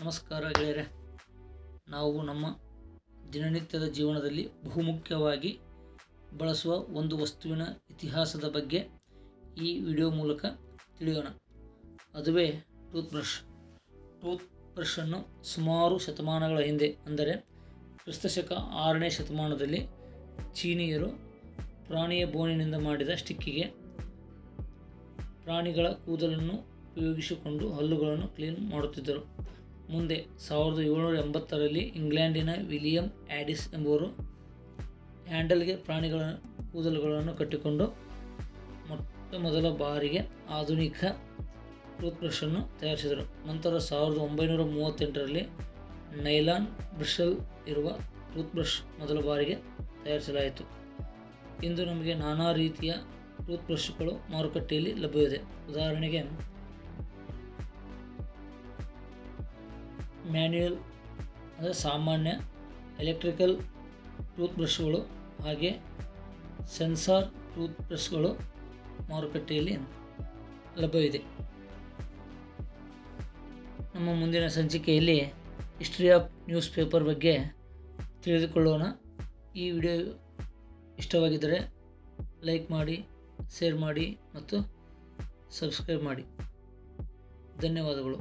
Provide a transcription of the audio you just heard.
ನಮಸ್ಕಾರ ಗೆಳೆಯರೆ. ನಾವು ನಮ್ಮ ದಿನನಿತ್ಯದ ಜೀವನದಲ್ಲಿ ಬಹುಮುಖ್ಯವಾಗಿ ಬಳಸುವ ಒಂದು ವಸ್ತುವಿನ ಇತಿಹಾಸದ ಬಗ್ಗೆ ಈ ವಿಡಿಯೋ ಮೂಲಕ ತಿಳಿಯೋಣ. ಅದುವೇ ಟೂತ್ಬ್ರಷ್. ಟೂತ್ಬ್ರಷನ್ನು ಸುಮಾರು ಶತಮಾನಗಳ ಹಿಂದೆ, ಅಂದರೆ ಕ್ರಿಸ್ತಶಕ 6ನೇ ಶತಮಾನದಲ್ಲಿ ಚೀನೀಯರು ಪ್ರಾಣಿಯ ಬೋನಿನಿಂದ ಮಾಡಿದ ಸ್ಟಿಕ್ಕಿಗೆ ಪ್ರಾಣಿಗಳ ಕೂದಲನ್ನು ಉಪಯೋಗಿಸಿಕೊಂಡು ಹಲ್ಲುಗಳನ್ನು ಕ್ಲೀನ್ ಮಾಡುತ್ತಿದ್ದರು. ಮುಂದೆ 1780ರಲ್ಲಿ ಇಂಗ್ಲೆಂಡಿನ ವಿಲಿಯಂ ಆಡಿಸ್ ಎಂಬುವರು ಹ್ಯಾಂಡಲ್ಗೆ ಪ್ರಾಣಿಗಳ ಕೂದಲುಗಳನ್ನು ಕಟ್ಟಿಕೊಂಡು ಮೊದಲ ಬಾರಿಗೆ ಆಧುನಿಕ ಟೂತ್ಬ್ರಷನ್ನು ತಯಾರಿಸಿದರು. ನಂತರ 1938ರಲ್ಲಿ ನೈಲಾನ್ ಬ್ರಿಷಲ್ ಇರುವ ಟೂತ್ಬ್ರಷ್ ಮೊದಲ ಬಾರಿಗೆ ತಯಾರಿಸಲಾಯಿತು. ಇಂದು ನಮಗೆ ನಾನಾ ರೀತಿಯ ಟೂತ್ಬ್ರಷ್ಗಳು ಮಾರುಕಟ್ಟೆಯಲ್ಲಿ ಲಭ್ಯವಿದೆ. ಉದಾಹರಣೆಗೆ ಮ್ಯಾನ್ಯುಯಲ್ ಅಂದರೆ ಸಾಮಾನ್ಯ, ಎಲೆಕ್ಟ್ರಿಕಲ್ ಟೂತ್ಬ್ರಷ್ಗಳು, ಹಾಗೆ ಸೆನ್ಸಾರ್ ಟೂತ್ಬ್ರಷ್ಗಳು ಮಾರುಕಟ್ಟೆಯಲ್ಲಿ ಲಭ್ಯವಿದೆ. ನಮ್ಮ ಮುಂದಿನ ಸಂಚಿಕೆಯಲ್ಲಿ ಹಿಸ್ಟ್ರಿ ಆಫ್ ನ್ಯೂಸ್ ಪೇಪರ್ ಬಗ್ಗೆ ತಿಳಿದುಕೊಳ್ಳೋಣ. ಈ ವಿಡಿಯೋ ಇಷ್ಟವಾಗಿದ್ದರೆ ಲೈಕ್ ಮಾಡಿ, ಶೇರ್ ಮಾಡಿ ಮತ್ತು ಸಬ್ಸ್ಕ್ರೈಬ್ ಮಾಡಿ. ಧನ್ಯವಾದಗಳು.